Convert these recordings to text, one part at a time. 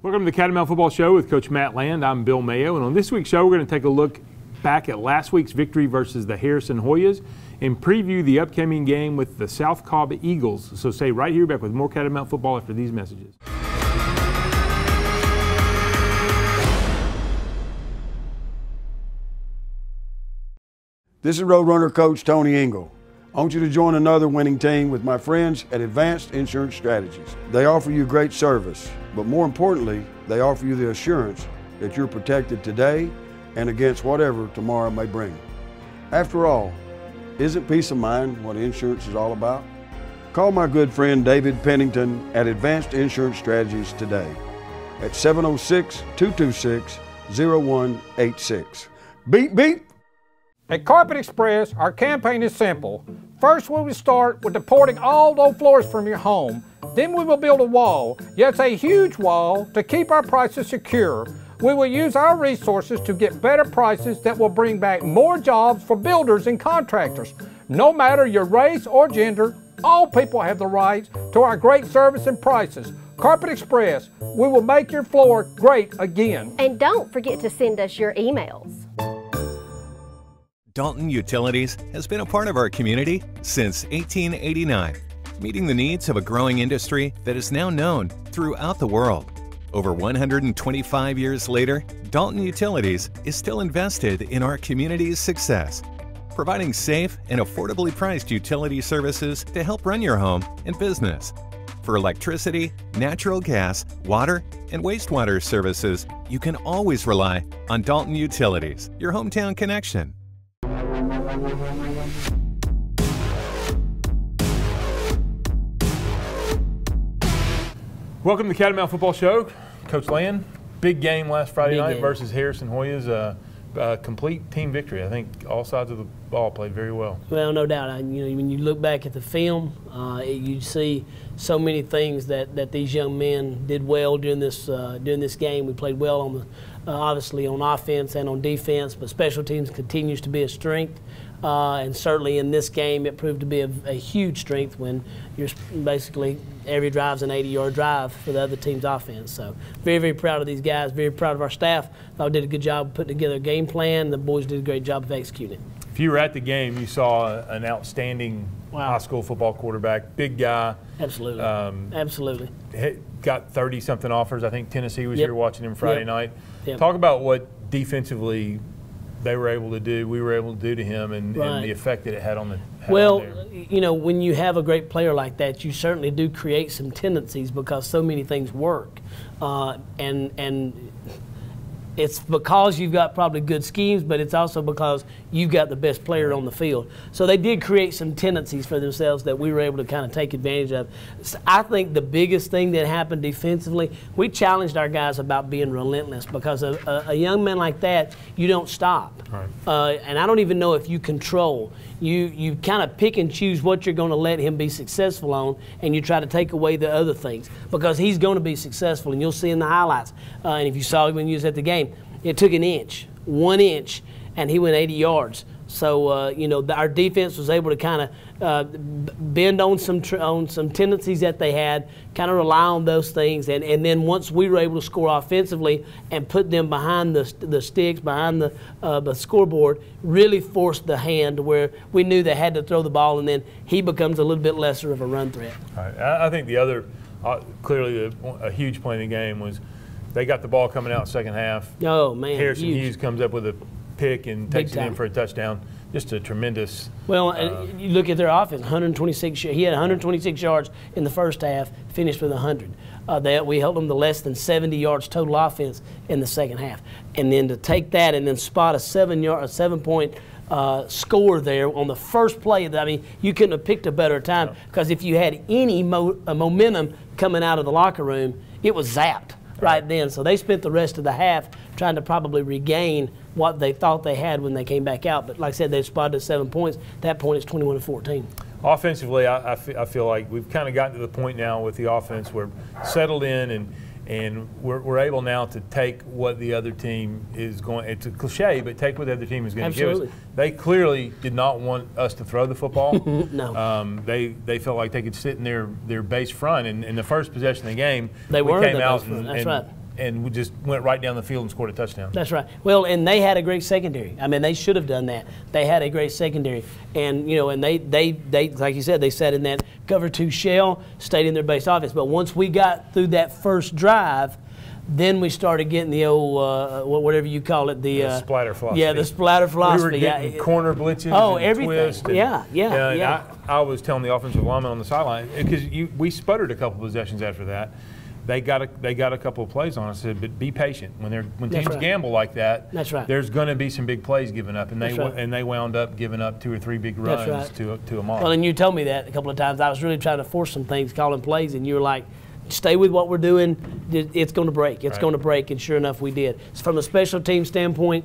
Welcome to the Catamount Football Show with Coach Lathe Land. I'm Bill Mayo, and on this week's show, we're going to take a look back at last week's victory versus the Harrison Hoyas and preview the upcoming game with the South Cobb Eagles. So stay right here, back with more Catamount football after these messages. This is Roadrunner Coach Tony Engel. I want you to join another winning team with my friends at Advanced Insurance Strategies. They offer you great service, but more importantly, they offer you the assurance that you're protected today and against whatever tomorrow may bring. After all, isn't peace of mind what insurance is all about? Call my good friend David Pennington at Advanced Insurance Strategies today at 706-226-0186. Beep, beep. At Carpet Express, our campaign is simple. First, we will start with deporting all low floors from your home. Then we will build a wall, yes, a huge wall, to keep our prices secure. We will use our resources to get better prices that will bring back more jobs for builders and contractors. No matter your race or gender, all people have the right to our great service and prices. Carpet Express, we will make your floor great again. And don't forget to send us your emails. Dalton Utilities has been a part of our community since 1889, meeting the needs of a growing industry that is now known throughout the world. Over 125 years later, Dalton Utilities is still invested in our community's success, providing safe and affordably priced utility services to help run your home and business. For electricity, natural gas, water, and wastewater services, you can always rely on Dalton Utilities, your hometown connection. Welcome to the Catamount Football Show. Coach Land, big game last Friday night versus Harrison Hoyas. Complete team victory. I think all sides of the ball played very well. Well, no doubt. When you look back at the film, you see so many things that these young men did well during this game. We played well on obviously on offense and on defense, but special teams continues to be a strength. And certainly in this game, it proved to be a huge strength when you're basically every drive's an 80-yard drive for the other team's offense. So very, very proud of these guys, very proud of our staff. Thought we did a good job of putting together a game plan. The boys did a great job of executing it. If you were at the game, you saw an outstanding high school football quarterback, big guy. Absolutely, absolutely. Got 30-something offers. I think Tennessee was here watching him Friday night. Talk about what defensively they were able to do, we were able to do to him, and the effect that it had on the when you have a great player like that, you certainly do create some tendencies because so many things work, and it's because you've got probably good schemes, but it's also because you've got the best player on the field. So they did create some tendencies for themselves that we were able to kind of take advantage of. So I think the biggest thing that happened defensively, we challenged our guys about being relentless because a young man like that, you don't stop. Right. And I don't even know if you control. You kind of pick and choose what you're going to let him be successful on, and you try to take away the other things because he's going to be successful, and you'll see in the highlights. And if you saw him when he was at the game, it took an inch, 1 inch, and he went 80 yards. So our defense was able to kind of bend on some tendencies that they had, kind of rely on those things, and then once we were able to score offensively and put them behind the sticks, behind the scoreboard, really forced the hand where we knew they had to throw the ball, and then he becomes a little bit lesser of a run threat. All right. I think the other clearly a huge play in the game was they got the ball coming out second half. Oh man, Harrison Hughes comes up with a pick and takes it in for a touchdown. Just a tremendous. Well, you look at their offense. 126. He had 126 yards in the first half. Finished with 100. We held them to less than 70 yards total offense in the second half. And then to take that and then spot a 7-point score there on the first play. I mean, you couldn't have picked a better time because if you had any momentum coming out of the locker room, it was zapped right then. So they spent the rest of the half trying to probably regain what they thought they had when they came back out. But like I said, they spotted 7 points. At that point, it's 21-14. Offensively, I feel like we've kind of gotten to the point now with the offense where settled in and we're able now to take what the other team is going. It's a cliche, but take what the other team is going to give us. They clearly did not want us to throw the football. No. They felt like they could sit in their base front, and in the first possession of the game, we came out and we just went right down the field and scored a touchdown. That's right. Well, and they had a great secondary. I mean, they should have done that. They had a great secondary, and and they like you said, they sat in that cover 2 shell, stayed in their base offense. But once we got through that first drive, then we started getting the old whatever you call it, the splatter philosophy. Yeah, the splatter philosophy. We were getting corner blitzes. Oh, and everything. Twist and, Yeah. I was telling the offensive lineman on the sideline because we sputtered a couple possessions after that. They got a couple of plays on us. I said, but be patient when teams gamble like that. That's right. There's going to be some big plays given up, and they wound up giving up 2 or 3 big runs to a mob. Well, and you told me that a couple of times. I was really trying to force some things, calling plays, and you were like, stay with what we're doing. It's going to break. It's going to break, and sure enough, we did. So from a special team standpoint,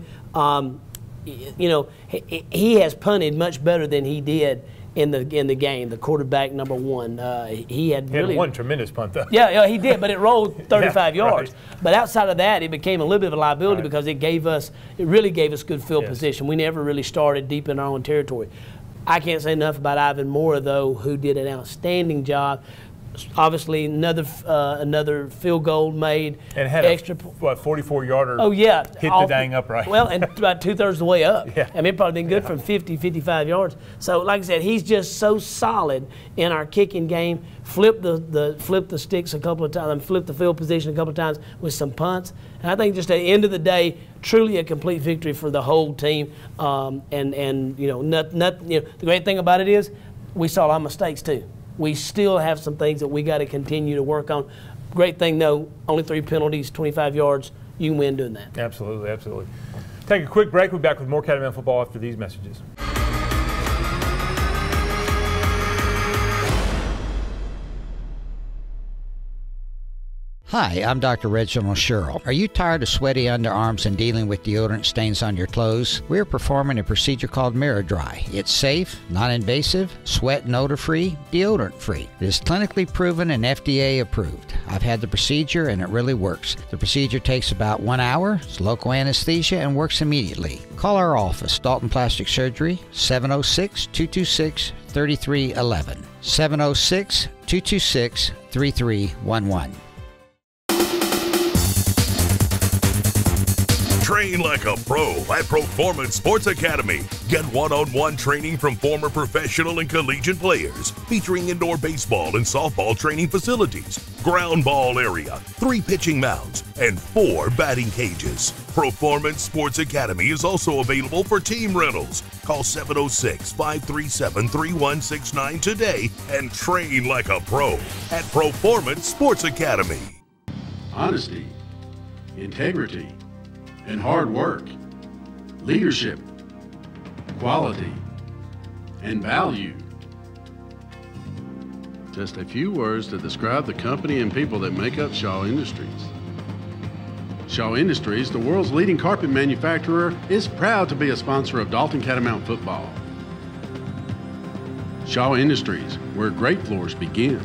he has punted much better than he did in the game. The quarterback number 1, he had one tremendous punt though. Yeah, he did, but it rolled 35 yards. Right. But outside of that, it became a little bit of a liability because it really gave us good field position. We never really started deep in our own territory. I can't say enough about Ivan Moore though, who did an outstanding job. Obviously, another field goal made. And had extra 44-yarder. Oh yeah, hit the dang upright. Well, and about 2/3 of the way up. Yeah. I mean, it probably been good from 50, 55 yards. So, like I said, he's just so solid in our kicking game. Flipped the sticks a couple of times, flipped the field position a couple of times with some punts. And I think just at the end of the day, truly a complete victory for the whole team. The great thing about it is we saw our mistakes too. We still have some things that we got to continue to work on. Great thing, though, only 3 penalties, 25 yards. You can win doing that. Absolutely, absolutely. Take a quick break. We'll be back with more Catamount football after these messages. Hi, I'm Dr. Reginald Sherrill. Are you tired of sweaty underarms and dealing with deodorant stains on your clothes? We're performing a procedure called Mirror Dry. It's safe, non-invasive, sweat and odor-free, deodorant-free. It is clinically proven and FDA approved. I've had the procedure and it really works. The procedure takes about 1 hour, it's local anesthesia, and works immediately. Call our office, Dalton Plastic Surgery, 706-226-3311. 706-226-3311. Train like a pro at Performance Sports Academy. Get one-on-one training from former professional and collegiate players, featuring indoor baseball and softball training facilities, ground ball area, 3 pitching mounds, and 4 batting cages. Performance Sports Academy is also available for team rentals. Call 706-537-3169 today and train like a pro at Performance Sports Academy. Honesty, integrity, and hard work, leadership, quality, and value. Just a few words to describe the company and people that make up Shaw Industries. Shaw Industries, the world's leading carpet manufacturer, is proud to be a sponsor of Dalton Catamount Football. Shaw Industries, where great floors begin.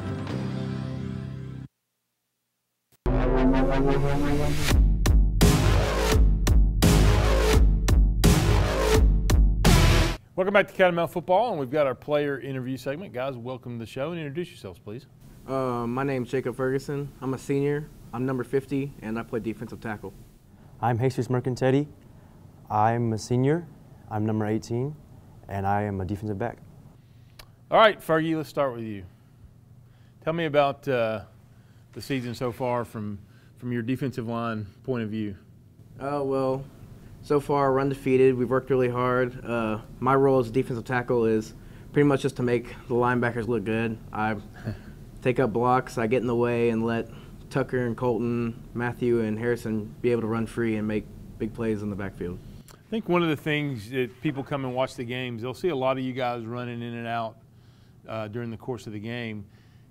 Welcome back to Catamount Football, and we've got our player interview segment. Guys, welcome to the show, and introduce yourselves, please. My name's Jake Ferguson. I'm a senior. I'm number 50, and I play defensive tackle. I'm Jesus Mercantety. I'm a senior. I'm number 18, and I am a defensive back. All right, Fergie, let's start with you. Tell me about the season so far from your defensive line point of view. Well, so far we're undefeated. We've worked really hard. My role as a defensive tackle is pretty much just to make the linebackers look good. I take up blocks, I get in the way, and let Tucker and Colton, Matthew and Harrison be able to run free and make big plays in the backfield. I think one of the things that people come and watch the games, they'll see a lot of you guys running in and out during the course of the game.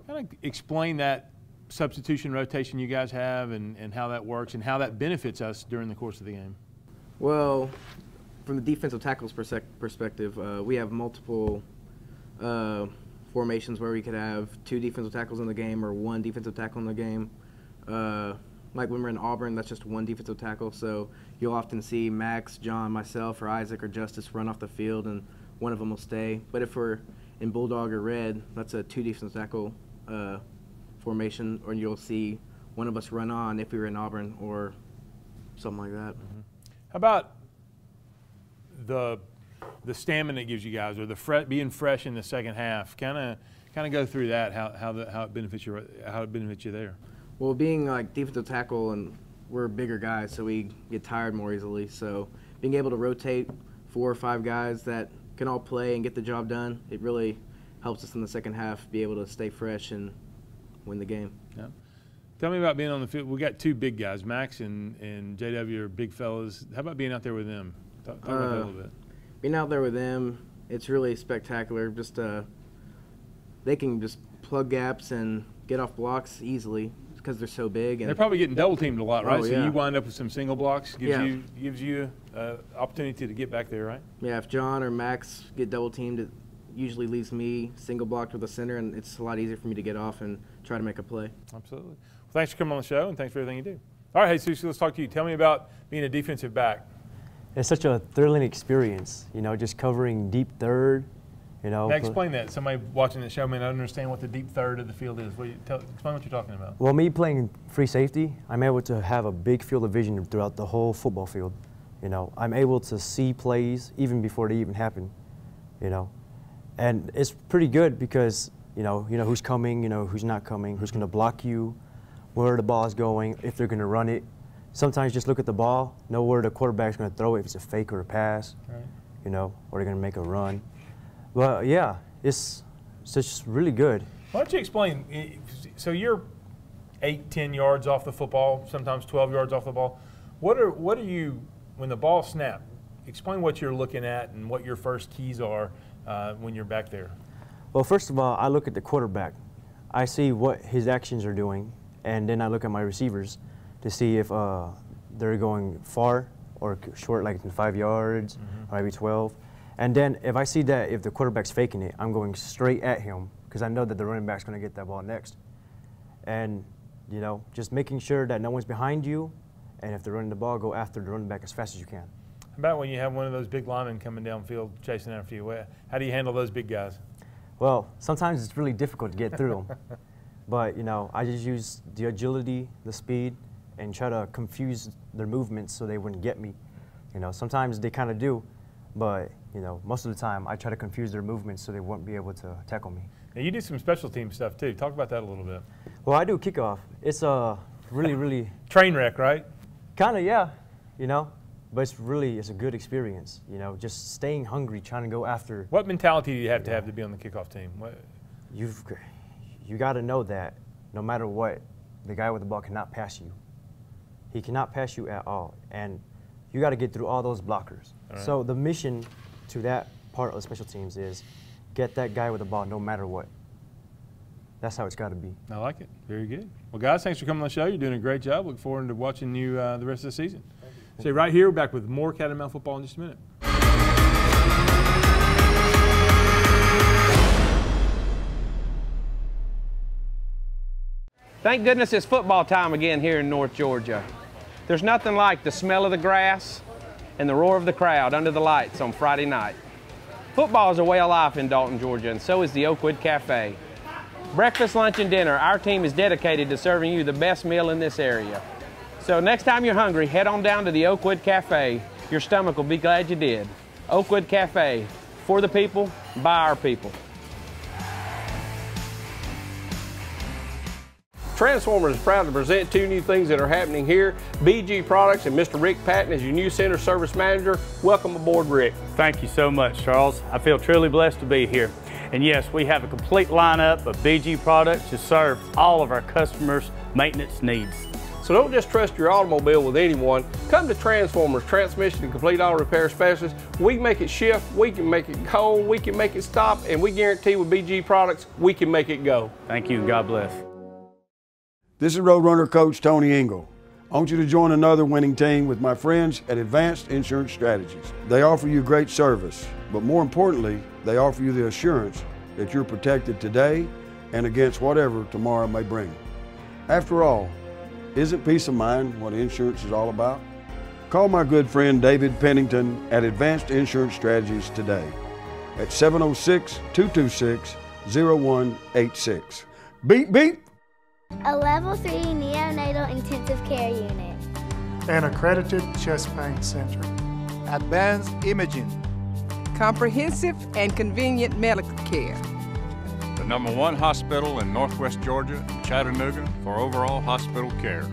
Kind of explain that substitution rotation you guys have and how that works and how that benefits us during the course of the game. Well, from the defensive tackle's perspective, we have multiple formations where we could have 2 defensive tackles in the game or 1 defensive tackle in the game. Like when we're in Auburn, that's just 1 defensive tackle. So you'll often see Max, John, myself, or Isaac or Justice run off the field, and one of them will stay. But if we're in Bulldog or Red, that's a 2 defensive tackle formation, or you'll see one of us run on if we were in Auburn or something like that. How about the stamina it gives you guys, or the being fresh in the second half? Kind of go through that. How it benefits you there. Well, being like defensive tackle, and we're bigger guys, so we get tired more easily. So being able to rotate 4 or 5 guys that can all play and get the job done, it really helps us in the second half be able to stay fresh and win the game. Yeah. Tell me about being on the field. We got 2 big guys, Max and JW are big fellas. How about being out there with them? Talk about that a little bit. Being out there with them, it's really spectacular. Just they can just plug gaps and get off blocks easily because they're so big. And they're probably getting double teamed a lot, right? Oh, so yeah. you wind up with some single blocks. Gives you opportunity to get back there, right? Yeah. If John or Max get double teamed, it usually leaves me single blocked with the center, and it's a lot easier for me to get off and try to make a play. Absolutely. Well, thanks for coming on the show, and thanks for everything you do. All right, Jesus, let's talk to you. Tell me about being a defensive back. It's such a thrilling experience, you know, just covering deep third, you know. Now explain that. Somebody watching the show may not understand what the deep third of the field is. Explain what you're talking about. Well, me playing free safety, I'm able to have a big field of vision throughout the whole football field. You know, I'm able to see plays even before they even happen, you know. And it's pretty good because, you know who's coming, you know who's not coming, who's going to block you, where the ball is going, if they're going to run it. Sometimes just look at the ball, know where the quarterback's going to throw it, if it's a fake or a pass, right. You know, or they're going to make a run. But yeah, it's just really good. Why don't you explain? So you're 8-10 yards off the football, sometimes 12 yards off the ball. What are you when the ball snaps? Explain what you're looking at and what your first keys are when you're back there. Well, first of all, I look at the quarterback. I see what his actions are doing, and then I look at my receivers to see if they're going far or short, like 5 yards, or maybe 12. And then if I see that if the quarterback's faking it, I'm going straight at him because I know that the running back's going to get that ball next. And, you know, just making sure that no one's behind you, and if they're running the ball, go after the running back as fast as you can. How about when you have one of those big linemen coming downfield chasing after you? How do you handle those big guys? Well, sometimes it's really difficult to get through them. But, you know, I just use the agility, the speed, and try to confuse their movements so they wouldn't get me. You know, sometimes they kind of do, but, you know, most of the time I try to confuse their movements so they won't be able to tackle me. Now, you do some special team stuff too. Talk about that a little bit. Well, I do kickoff. It's a really train wreck, right? Kind of, yeah. You know, but it's a good experience. You know, just staying hungry, trying to go after. What mentality do you have to be on the kickoff team? You got to know that no matter what, the guy with the ball cannot pass you. He cannot pass you at all, and you got to get through all those blockers. All right. So the mission to that part of the special teams is get that guy with the ball no matter what. That's how it's got to be. I like it. Very good. Well, guys, thanks for coming on the show. You're doing a great job. Look forward to watching you the rest of the season. So right here, we're back with more Catamount football in just a minute. Thank goodness it's football time again here in North Georgia. There's nothing like the smell of the grass and the roar of the crowd under the lights on Friday night. Football is a way of life in Dalton, Georgia, and so is the Oakwood Cafe. Breakfast, lunch, and dinner, our team is dedicated to serving you the best meal in this area. So next time you're hungry, head on down to the Oakwood Cafe. Your stomach will be glad you did. Oakwood Cafe, for the people, by our people. Transformers is proud to present 2 new things that are happening here. BG Products and Mr. Rick Patton as your new Center Service Manager. Welcome aboard, Rick. Thank you so much, Charles. I feel truly blessed to be here. And yes, we have a complete lineup of BG products to serve all of our customers' maintenance needs. So don't just trust your automobile with anyone. Come to Transformers, transmission and complete auto repair specialists. We can make it shift, we can make it go, we can make it stop, and we guarantee with BG Products, we can make it go. Thank you, and God bless. This is Roadrunner Coach Tony Engel. I want you to join another winning team with my friends at Advanced Insurance Strategies. They offer you great service, but more importantly, they offer you the assurance that you're protected today and against whatever tomorrow may bring. After all, isn't peace of mind what insurance is all about? Call my good friend David Pennington at Advanced Insurance Strategies today at 706-226-0186. Beep, beep. A Level 3 neonatal intensive care unit. An accredited chest pain center. Advanced imaging. Comprehensive and convenient medical care. The #1 hospital in Northwest Georgia, Chattanooga, for overall hospital care.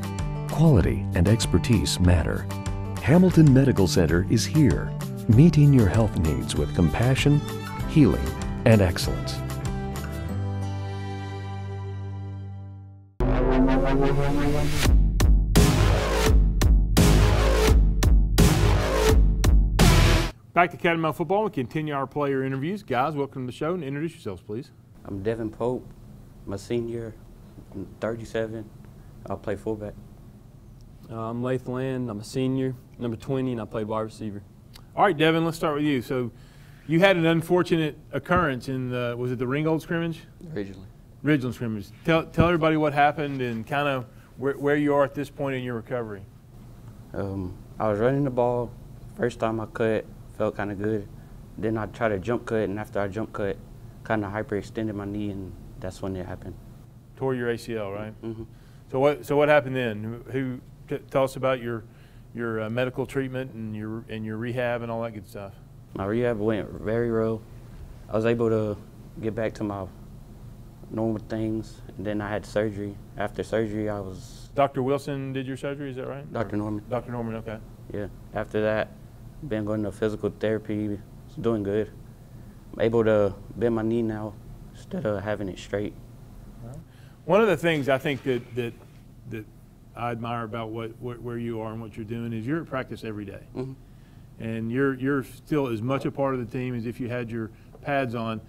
Quality and expertise matter. Hamilton Medical Center is here, meeting your health needs with compassion, healing, and excellence. Back to Catamount Football. We continue our player interviews. Guys, welcome to the show and introduce yourselves, please. I'm Devin Pope. I'm a senior, I'm 37. I'll play fullback. I'm Lathe Land. I'm a senior, number 20, and I played wide receiver. All right, Devin, let's start with you. So you had an unfortunate occurrence in the, was it the Ringgold scrimmage? Ridgeland scrimmage. Tell everybody what happened and kind of where you are at this point in your recovery. I was running the ball. First time I cut, felt kind of good. Then I tried to jump cut, and after I jump cut, kind of hyperextended my knee, and that's when it happened. Tore your ACL, right? Mm-hmm. So what happened then? Tell us about your medical treatment and your rehab and all that good stuff. My rehab went very well. I was able to get back to my normal things, and then I had surgery. After surgery, I was... Dr. Wilson did your surgery, is that right? Dr. Norman. Dr. Norman, okay. Yeah. After that, been going to physical therapy. It's doing good. I'm able to bend my knee now instead of having it straight. One of the things I think that I admire about where you are and what you're doing is you're at practice every day. Mm-hmm. And you're still as much a part of the team as if you had your pads on.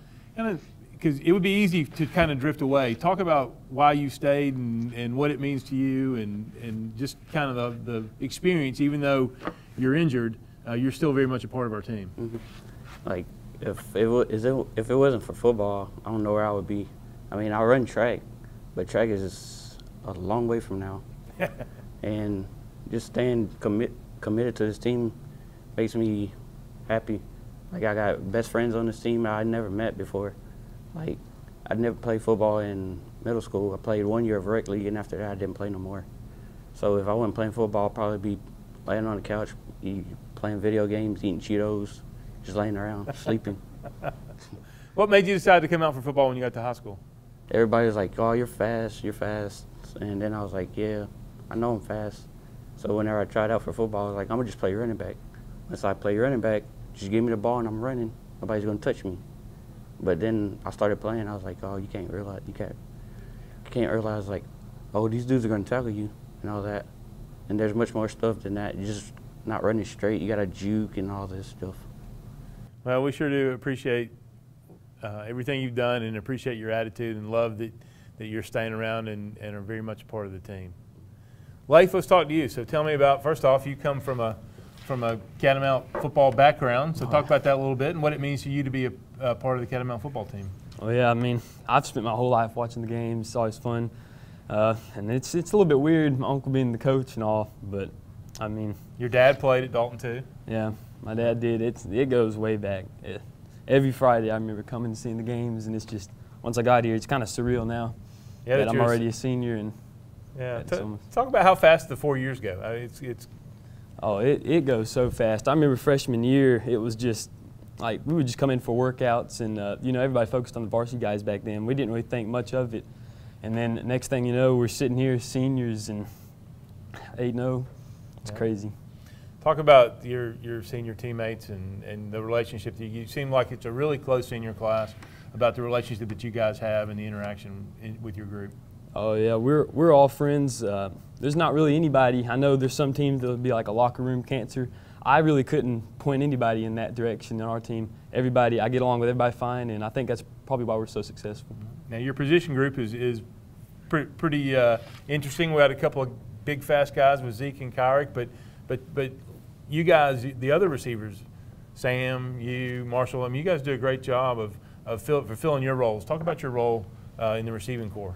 Because it would be easy to kind of drift away. Talk about why you stayed and what it means to you and just kind of the experience, even though you're injured, you're still very much a part of our team. Mm-hmm. Like, if it wasn't for football, I don't know where I would be. I mean, I run track, but track is a long way from now. And just staying committed to this team makes me happy. Like, I got best friends on this team I never met before. Like, I'd never played football in middle school. I played 1 year of rec league, and after that, I didn't play no more. So if I wasn't playing football, I'd probably be laying on the couch, playing video games, eating Cheetos, just laying around, sleeping. What made you decide to come out for football when you got to high school? Everybody was like, oh, you're fast. And then I was like, yeah, I know I'm fast. So whenever I tried out for football, I was like, I'm going to just play running back. Once I play running back, just give me the ball and I'm running. Nobody's going to touch me. But then I started playing. I was like, oh, you can't realize, like, oh, these dudes are going to tackle you and all that. And there's much more stuff than that. You're just not running straight. You got to juke and all this stuff. Well, we sure do appreciate everything you've done and appreciate your attitude and love that you're staying around and are very much a part of the team. Lathe, let's talk to you. So tell me about, first off, you come from a Catamount football background, so talk about that a little bit and what it means to you to be a part of the Catamount football team. Well, yeah, I mean, I've spent my whole life watching the games. It's always fun. And it's a little bit weird, my uncle being the coach and all, but, I mean. Your dad played at Dalton, too? Yeah, my dad did. It goes way back. Every Friday I remember coming and seeing the games, and it's just, once I got here, it's kind of surreal now that I'm already a senior. And yeah, talk about how fast the 4 years go. Oh, it goes so fast. I remember freshman year, it was just like we would just come in for workouts, and you know, everybody focused on the varsity guys back then. We didn't really think much of it, and then next thing you know, we're sitting here seniors and 8-0. It's crazy. Talk about your senior teammates and the relationship that you seem like it's a really close senior class. About the relationship that you guys have and the interaction with your group. Oh yeah, we're all friends. There's not really anybody. I know there's some teams that'll be like a locker room cancer. I really couldn't point anybody in that direction in our team. Everybody, I get along with everybody fine, and I think that's probably why we're so successful. Now your position group is pretty interesting. We had a couple of big fast guys with Zeke and Kyrick, but you guys, the other receivers, Sam, you, Marshall, you guys do a great job of fulfilling your roles. Talk about your role in the receiving corps.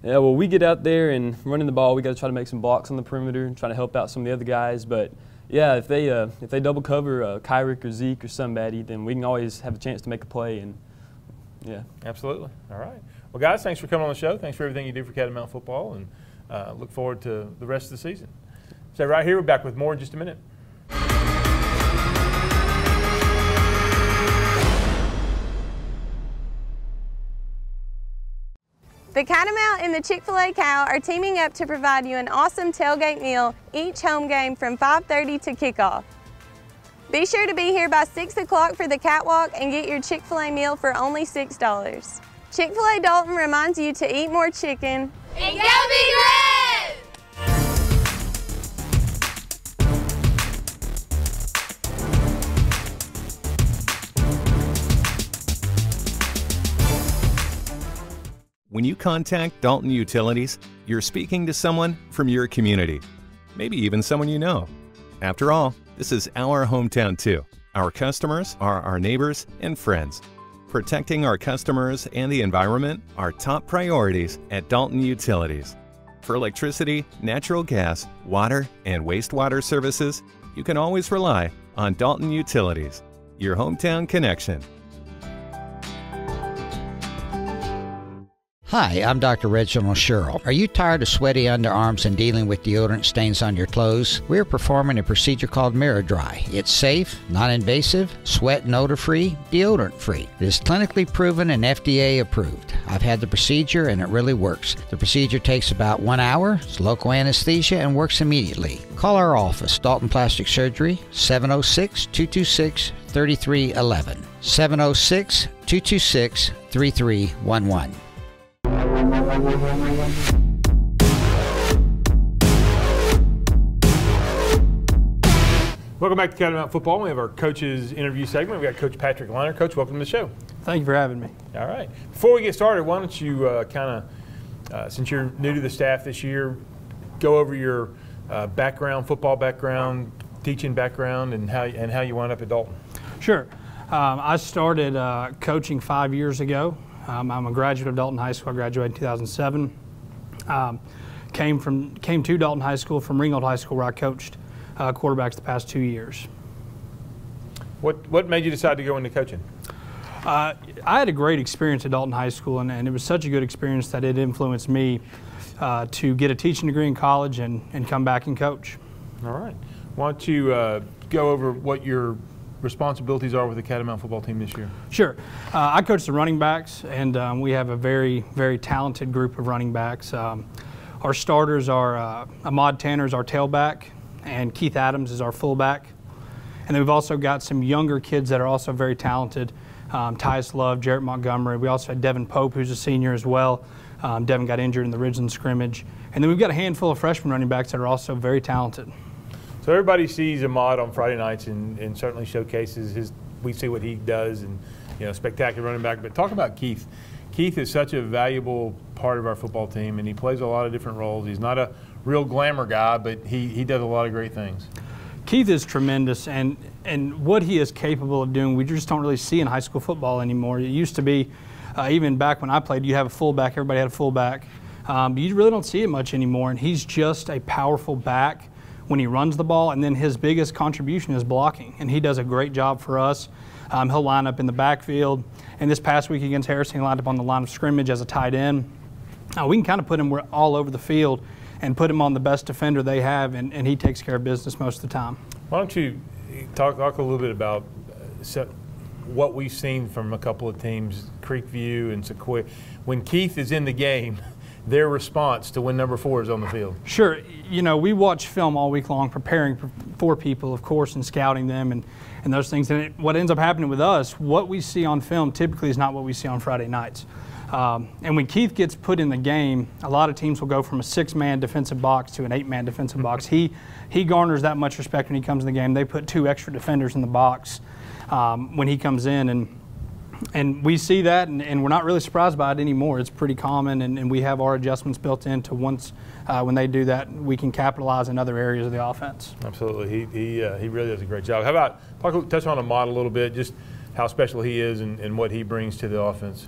Yeah, well, we get out there and running the ball. We got to try to make some blocks on the perimeter and try to help out some of the other guys. But yeah, if they double cover Kyrick or Zeke or somebody, then we can always have a chance to make a play. And yeah, absolutely. All right. Well, guys, thanks for coming on the show. Thanks for everything you do for Catamount football, and look forward to the rest of the season. So right here, we're back with more in just a minute. The Catamount and the Chick-fil-A Cow are teaming up to provide you an awesome tailgate meal each home game from 5:30 to kickoff. Be sure to be here by 6 o'clock for the catwalk and get your Chick-fil-A meal for only $6. Chick-fil-A Dalton reminds you to eat more chicken and go be great! When you contact Dalton Utilities, you're speaking to someone from your community, maybe even someone you know. After all, this is our hometown too. Our customers are our neighbors and friends. Protecting our customers and the environment are top priorities at Dalton Utilities. For electricity, natural gas, water, and wastewater services, you can always rely on Dalton Utilities, your hometown connection. Hi, I'm Dr. Reginald Sherrill. Are you tired of sweaty underarms and dealing with deodorant stains on your clothes? We're performing a procedure called Mirror Dry. It's safe, non-invasive, sweat and odor-free, deodorant-free. It is clinically proven and FDA approved. I've had the procedure and it really works. The procedure takes about 1 hour, it's local anesthesia, and works immediately. Call our office, Dalton Plastic Surgery, 706-226-3311. 706-226-3311. Welcome back to Catamount Football. We have our coaches interview segment. We've got Coach Patrick Liner. Coach, welcome to the show. Thank you for having me. All right. Before we get started, why don't you since you're new to the staff this year, go over your background, football background, teaching background, and how you wound up at Dalton. Sure. I started coaching 5 years ago. I'm a graduate of Dalton High School. I graduated in 2007. Came to Dalton High School from Ringgold High School, where I coached quarterbacks the past 2 years. What made you decide to go into coaching? I had a great experience at Dalton High School, and it was such a good experience that it influenced me to get a teaching degree in college and come back and coach. All right. Why don't you go over what your responsibilities are with the Catamount football team this year? Sure. I coach the running backs, and we have a very, very talented group of running backs. Our starters are Ahmad Tanner is our tailback, and Keith Adams is our fullback. And then we've also got some younger kids that are also very talented. Tyus Love, Jarrett Montgomery. We also had Devin Pope, who's a senior as well. Devin got injured in the Ridgeland scrimmage. And then we've got a handful of freshman running backs that are also very talented. So everybody sees Ahmad on Friday nights and certainly showcases we see what he does, and spectacular running back. But talk about Keith. Keith is such a valuable part of our football team, and he plays a lot of different roles. He's not a real glamour guy, but he does a lot of great things. Keith is tremendous, and what he is capable of doing, we just don't really see in high school football anymore. It used to be, even back when I played, you have a fullback, everybody had a fullback. But you really don't see it much anymore, and he's just a powerful back when he runs the ball, and then his biggest contribution is blocking, and he does a great job for us. He'll line up in the backfield, and this past week against Harrison, he lined up on the line of scrimmage as a tight end. We can kind of put him all over the field and put him on the best defender they have, and he takes care of business most of the time. Why don't you talk a little bit about what we've seen from a couple of teams, Creekview and Sequoia. When Keith is in the game, their response to when number 4 is on the field. Sure. We watch film all week long preparing for people, of course, and scouting them and those things. And what ends up happening with us, what we see on film typically is not what we see on Friday nights. And when Keith gets put in the game, a lot of teams will go from a 6-man defensive box to an 8-man defensive box. He garners that much respect when he comes in the game. They put 2 extra defenders in the box when he comes in, and we see that, and we're not really surprised by it anymore. It's pretty common, and we have our adjustments built into once when they do that, we can capitalize in other areas of the offense. Absolutely. He really does a great job. How about touch on Ahmad a little bit, just how special he is and what he brings to the offense?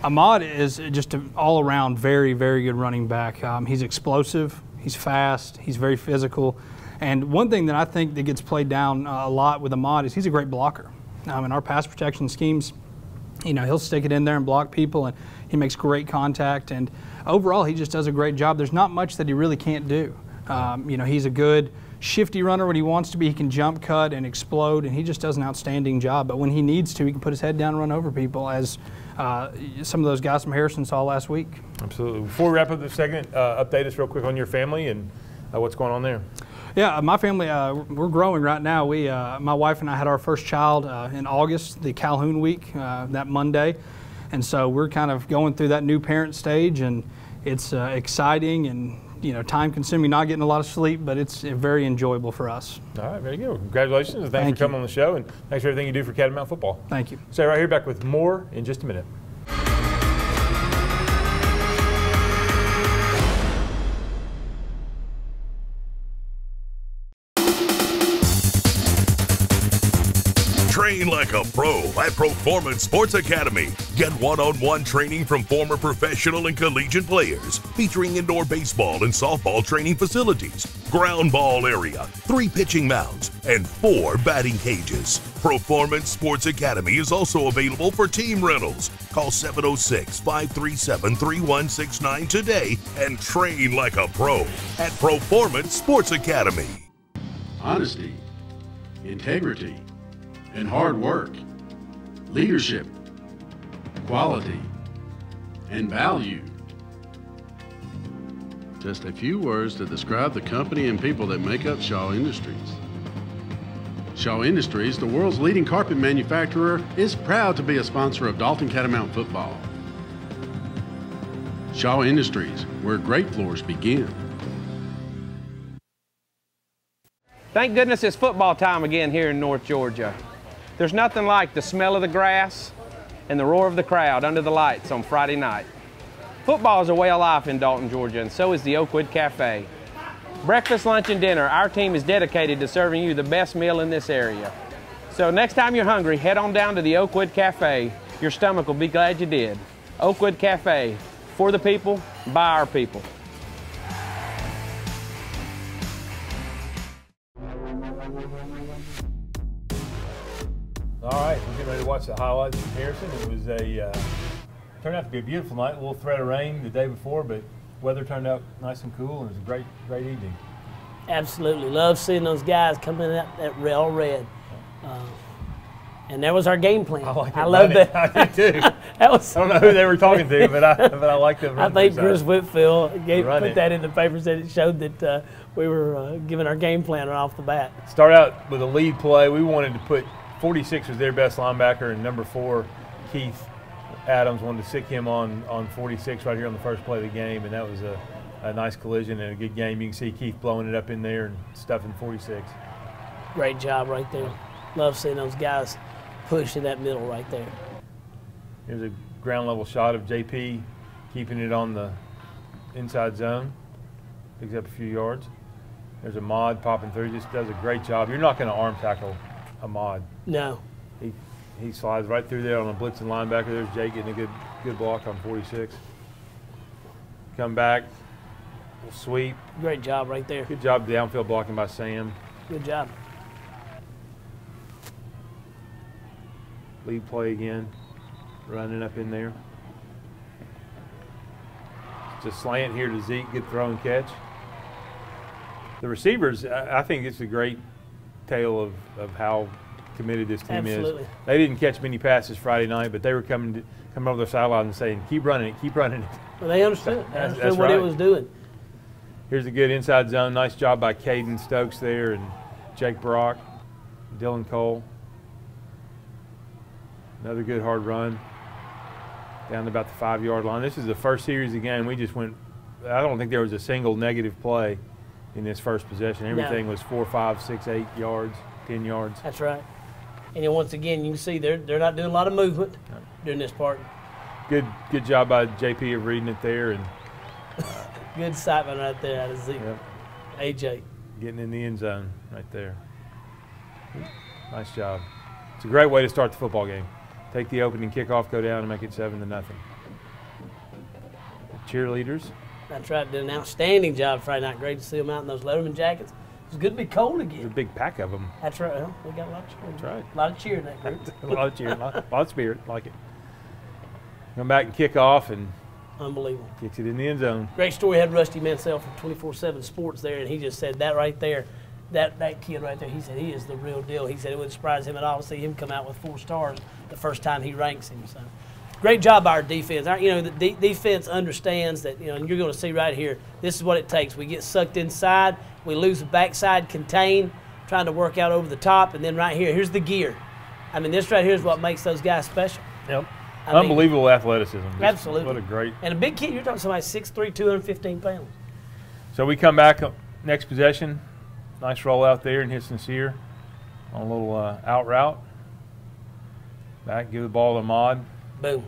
Ahmad is just an all-around very, very good running back. He's explosive, he's fast, he's very physical. And one thing that I think that gets played down a lot with Ahmad is he's a great blocker. In our pass protection schemes, You know, he'll stick it in there and block people, and he makes great contact. And overall, he just does a great job. There's not much that he really can't do. You know, he's a good shifty runner when he wants to be. He can jump, cut, and explode, and he just does an outstanding job. But when he needs to, he can put his head down and run over people, as some of those guys from Harrison saw last week. Absolutely. Before we wrap up this segment, update us real quick on your family and what's going on there. Yeah, my family, we're growing right now. My wife and I had our first child in August, the Calhoun week, that Monday. And so we're kind of going through that new parent stage, and it's exciting and, you know, time-consuming, not getting a lot of sleep, but it's very enjoyable for us. All right, very good. Well, congratulations, and thanks for coming on the show, and thanks for everything you do for Catamount Football. Thank you. Stay right here, back with more in just a minute. Train like a pro at Performance Sports Academy. Get one-on-one training from former professional and collegiate players, featuring indoor baseball and softball training facilities, ground ball area, 3 pitching mounds, and 4 batting cages. Performance Sports Academy is also available for team rentals. Call 706-537-3169 today and train like a pro at Performance Sports Academy. Honesty, integrity, and hard work, leadership, quality, and value. Just a few words to describe the company and people that make up Shaw Industries. Shaw Industries, the world's leading carpet manufacturer, is proud to be a sponsor of Dalton Catamount Football. Shaw Industries, where great floors begin. Thank goodness it's football time again here in North Georgia. There's nothing like the smell of the grass and the roar of the crowd under the lights on Friday night. Football is a way of life in Dalton, Georgia, and so is the Oakwood Cafe. Breakfast, lunch, and dinner, our team is dedicated to serving you the best meal in this area. So next time you're hungry, head on down to the Oakwood Cafe. Your stomach will be glad you did. Oakwood Cafe, for the people, by our people. All right, we're getting ready to watch the highlights from Harrison. It was turned out to be a beautiful night. A little threat of rain the day before, but weather turned out nice and cool, and it was a great evening. Absolutely. Love seeing those guys coming out that all red. And that was our game plan. I love that. I did too. I don't know who they were talking to, but I like them. I think Chris Whitfield put that in the paper, said it showed that we were giving our game plan right off the bat. Start out with a lead play. We wanted to put 46 was their best linebacker, and number 4, Keith Adams, wanted to stick him on 46 right here on the first play of the game, and that was a nice collision and a good game. You can see Keith blowing it up in there and stuffing 46. Great job right there. Love seeing those guys push in that middle right there. Here's a ground level shot of JP keeping it on the inside zone. Picks up a few yards. There's a Mod popping through, just does a great job. You're not going to arm tackle a Mod. No. He slides right through there on a blitzing linebacker. There's Jake getting a good block on 46. Come back, we'll sweep. Great job right there. Good job downfield blocking by Sam. Good job. Lead play again, running up in there. Just slant here to Zeke, good throw and catch. The receivers, I think it's a great tale of how committed this team is. They didn't catch many passes Friday night, but they were coming over the sideline and saying, keep running it, keep running it. Well, they understood. That's what it was doing. Here's a good inside zone. Nice job by Caden Stokes there and Jake Brock, Dylan Cole. Another good hard run down to about the 5-yard line. This is the first series of the game. We just went, I don't think there was a single negative play in this first possession. Everything was 4, 5, 6, 8 yards, 10 yards. That's right. And then once again, you can see they're not doing a lot of movement during this part. Good job by JP of reading it there. And good excitement right there out of Zeke. Yep. AJ. Getting in the end zone right there. Nice job. It's a great way to start the football game. Take the opening kickoff, go down, and make it 7-0. The cheerleaders. That's right. Did an outstanding job Friday night. Great to see them out in those Letterman jackets. It's good to be cold again. There's a big pack of them. That's right. Well, we got a lot of cheering. That's right. A lot of cheering in that group. A lot of cheering. A lot of spirit. Like it. Come back and kick off and unbelievable. Kicks it in the end zone. Great story. Had Rusty Mansell from 24/7 Sports there, and he just said that right there, that kid right there, he said he is the real deal. He said it wouldn't surprise him at all to see him come out with 4 stars the first time he ranks him. So great job by our defense. The defense understands that, and you're going to see right here, this is what it takes. We get sucked inside, we lose the backside contain, trying to work out over the top, and then right here, here's the gear. I mean, this right here is what makes those guys special. Yep. Unbelievable athleticism. Absolutely. What a great. And a big kid, you're talking somebody 6'3", 215 pounds. So we come back next possession. Nice roll out there and hit Sincere on a little out route. Back, give the ball to Ahmad. Boom.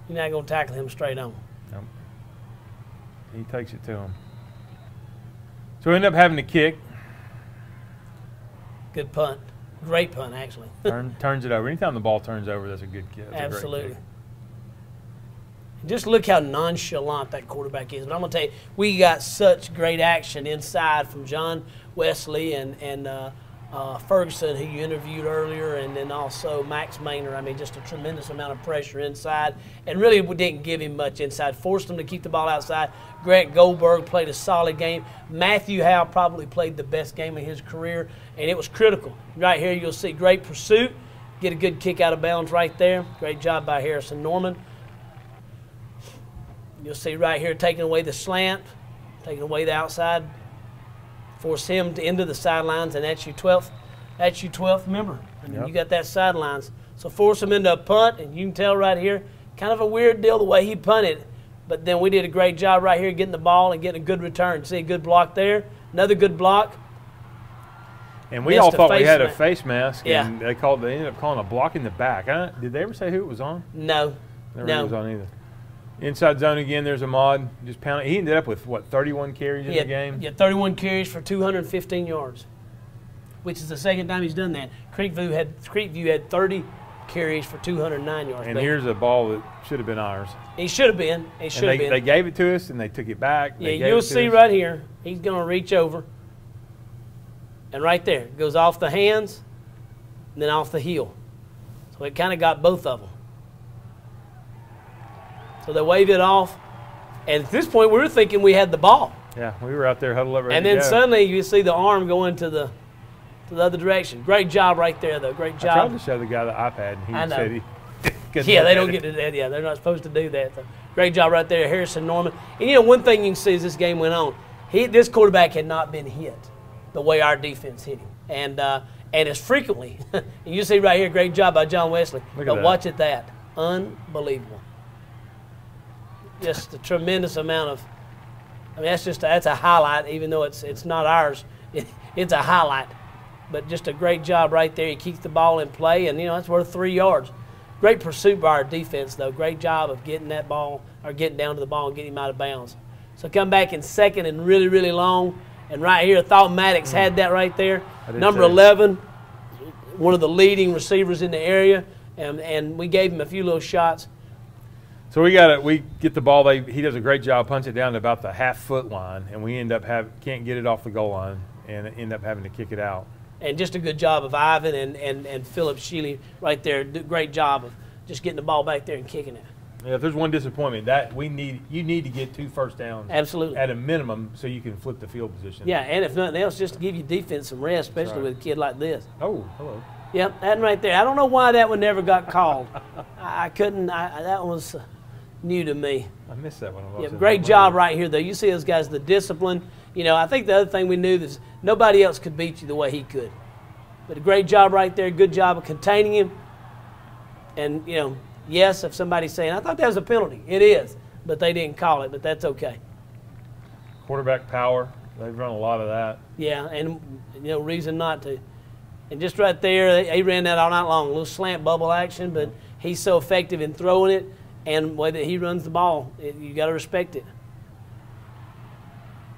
You're not going to tackle him straight on. Nope. He takes it to him. So we end up having to kick. Good punt. Great punt, actually. Turns it over. Anytime the ball turns over, that's a good kick. Absolutely. Just look how nonchalant that quarterback is. But I'm going to tell you, we got such great action inside from John Wesley and Ferguson, who you interviewed earlier, and then also Max Maynard. I mean, just a tremendous amount of pressure inside. And really, we didn't give him much inside. Forced him to keep the ball outside. Grant Goldberg played a solid game. Matthew Howe probably played the best game of his career, and it was critical. Right here, you'll see great pursuit. Get a good kick out of bounds right there. Great job by Harrison Norman. You'll see right here taking away the slant, taking away the outside. Force him into the sidelines, and that's your 12th. That's your 12th member. I mean, You got that sidelines. So force him into a punt, and you can tell right here, kind of a weird deal the way he punted. But then we did a great job right here getting the ball and getting a good return. See a good block there, another good block. And we all thought we had a face mask, and they ended up calling a block in the back. Did they ever say who it was on? No. Never was on either. Inside zone again, there's Ahmad just pounding. He ended up with, 31 carries in the game? Yeah, 31 carries for 215 yards, which is the second time he's done that. Creekview had 30 carries for 209 yards. And here's a ball that should have been ours. He should have been. They gave it to us, and they took it back. Yeah, you'll see right here, he's going to reach over. And right there, it goes off the hands and then off the heel. So it kind of got both of them. So they waved it off, and at this point we were thinking we had the ball. Yeah, we were out there huddled up ready and then suddenly you see the arm going to the other direction. Great job right there, though. Great job. I tried to show the guy the iPad, and he said he couldn't. Yeah, they don't get to that. Yeah, they're not supposed to do that. So great job right there, Harrison Norman. And one thing you can see as this game went on, this quarterback had not been hit the way our defense hit him, and as frequently. And you see right here, great job by John Wesley. But watch at that, unbelievable. Just a tremendous amount of. I mean, that's a highlight, even though it's not ours. It's a highlight, but just a great job right there. He keeps the ball in play, and that's worth 3 yards. Great pursuit by our defense, though. Great job of getting that ball or getting down to the ball and getting him out of bounds. So come back in second and really, really long. And right here, I thought Maddox had that right there. Number 11, one of the leading receivers in the area, and we gave him a few little shots. So we get the ball. He does a great job, punts it down to about the half-foot line, and we end up can't get it off the goal line, and end up having to kick it out. And just a good job of Ivan and Philip Shealy right there. Great job of just getting the ball back there and kicking it. Yeah, if there's one disappointment, you need to get 2 first downs. Absolutely. At a minimum, so you can flip the field position. Yeah, and if nothing else, just to give you defense some rest, especially with a kid like this. Oh, hello. Yep, that right there. I don't know why that one never got called. I couldn't. That was new to me. I missed that one. Yeah, great job right here, though. You see those guys, the discipline. I think the other thing we knew is nobody else could beat you the way he could. But a great job right there. Good job of containing him. And, yes, if somebody's saying, I thought that was a penalty. It is, but they didn't call it, but that's okay. Quarterback power. They've run a lot of that. Yeah, and, reason not to. And just right there, he ran that all night long. A little slant bubble action, but he's so effective in throwing it. And the way that he runs the ball, you got to respect it.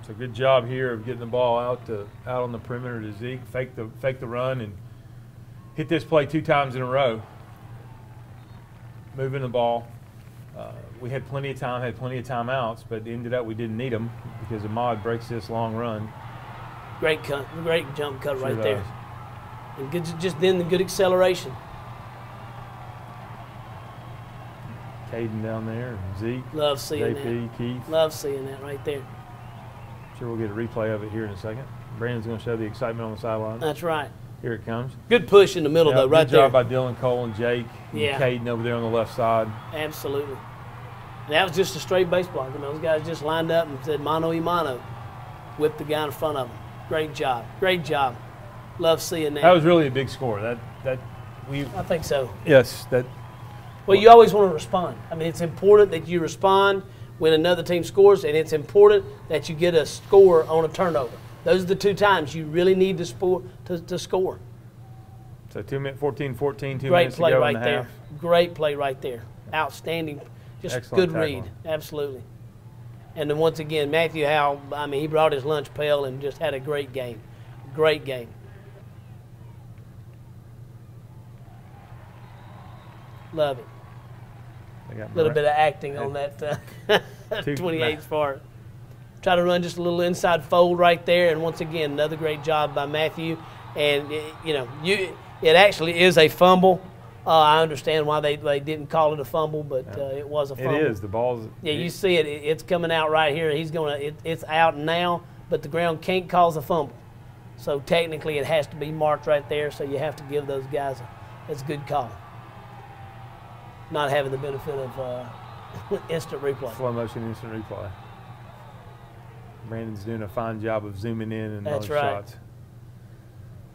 It's a good job here of getting the ball out on the perimeter to Zeke, fake the run, and hit this play 2 times in a row. Moving the ball. We had plenty of time, had plenty of timeouts, but ended up we didn't need them because Ahmad breaks this long run. Great jump cut right there. And just then the good acceleration. Caden down there, and Zeke. Love seeing JP, that. Keith. Love seeing that right there. Sure, we'll get a replay of it here in a second. Brandon's going to show the excitement on the sideline. That's right. Here it comes. Good push in the middle, though, right there. Good job by Dylan Cole and Jake. Yeah. And Caden over there on the left side. Absolutely. And that was just a straight base block. Those guys just lined up and said mano y mano. Whipped the guy in front of them. Great job. Great job. Love seeing that. That was really a big score. I think so. Yes. Well, you always want to respond. I mean, it's important that you respond when another team scores, and it's important that you get a score on a turnover. Those are the two times you really need to score. So 2 minutes, 14-14, 2 minutes to go in the half. Great play right there. Great play right there. Outstanding. Just excellent good read. Absolutely. And then once again, Matthew Howell, I mean, he brought his lunch pail and just had a great game. Great game. Love it. A little bit of acting on that 28's part. Try to run just a little inside fold right there, and once again, another great job by Matthew. And it actually is a fumble. I understand why they didn't call it a fumble, but it was a fumble. It is. The ball's. Yeah, you see it. It's coming out right here. It's out now, but the ground can't cause a fumble. So technically, it has to be marked right there. So you have to give those guys that's a good call. Not having the benefit of instant replay. Slow motion instant replay. Brandon's doing a fine job of zooming in and those shots.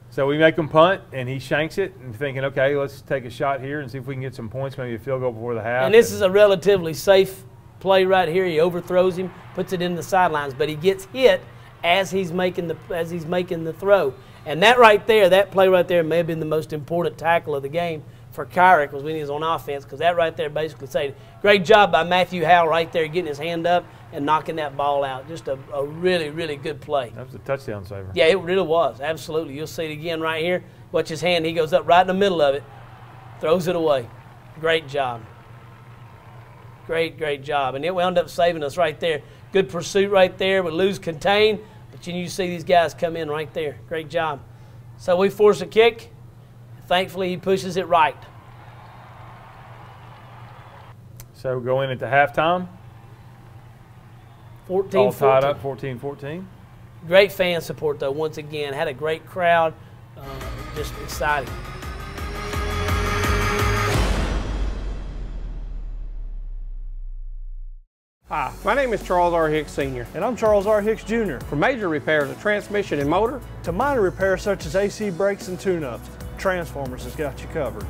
So we make him punt, and he shanks it, and thinking, okay, let's take a shot here and see if we can get some points, maybe a field goal before the half. And this is a relatively safe play right here. He overthrows him, puts it in the sidelines, but he gets hit as he's making the throw. And that right there, that play right there may have been the most important tackle of the game for Kyrick was when he was on offense, because that right there basically said, great job by Matthew Howell right there getting his hand up and knocking that ball out. Just a really, really good play. That was a touchdown saver. Yeah, it really was. Absolutely. You'll see it again right here. Watch his hand. He goes up right in the middle of it, throws it away. Great job. Great, great job. And it wound up saving us right there. Good pursuit right there. We lose contain, but you see these guys come in right there. Great job. So we force a kick. Thankfully, he pushes it right. So go in at the halftime. 14-14. All tied up, 14-14. Great fan support, though, once again. Had a great crowd. Just exciting. Hi, my name is Charles R. Hicks Sr. And I'm Charles R. Hicks Jr. For major repairs of transmission and motor, to minor repairs such as AC brakes and tune-ups, Transformers has got you covered.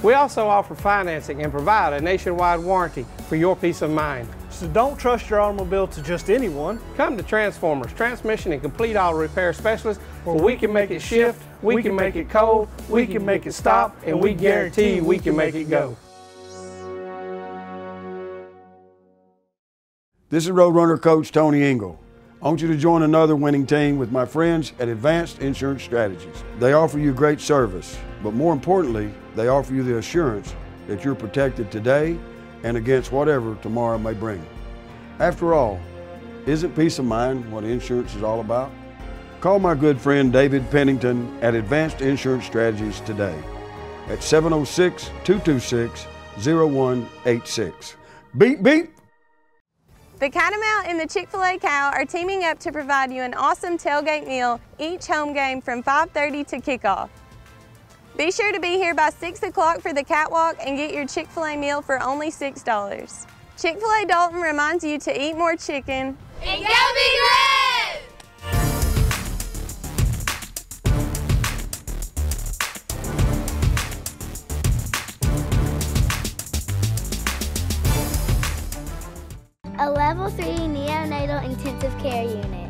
We also offer financing and provide a nationwide warranty for your peace of mind. So don't trust your automobile to just anyone. Come to Transformers, Transmission and Complete Auto Repair Specialists, where we can make it shift, we can make it cold, we can make it stop, and we guarantee we can make it go. This is Roadrunner Coach Tony Engel. I want you to join another winning team with my friends at Advanced Insurance Strategies. They offer you great service, but more importantly, they offer you the assurance that you're protected today and against whatever tomorrow may bring. After all, isn't peace of mind what insurance is all about? Call my good friend David Pennington at Advanced Insurance Strategies today at 706-226-0186. Beep, beep. The Catamount and the Chick-fil-A Cow are teaming up to provide you an awesome tailgate meal each home game from 5:30 to kickoff. Be sure to be here by 6 o'clock for the catwalk and get your Chick-fil-A meal for only $6. Chick-fil-A Dalton reminds you to eat more chicken and go be great! A Level 3 neonatal intensive care unit.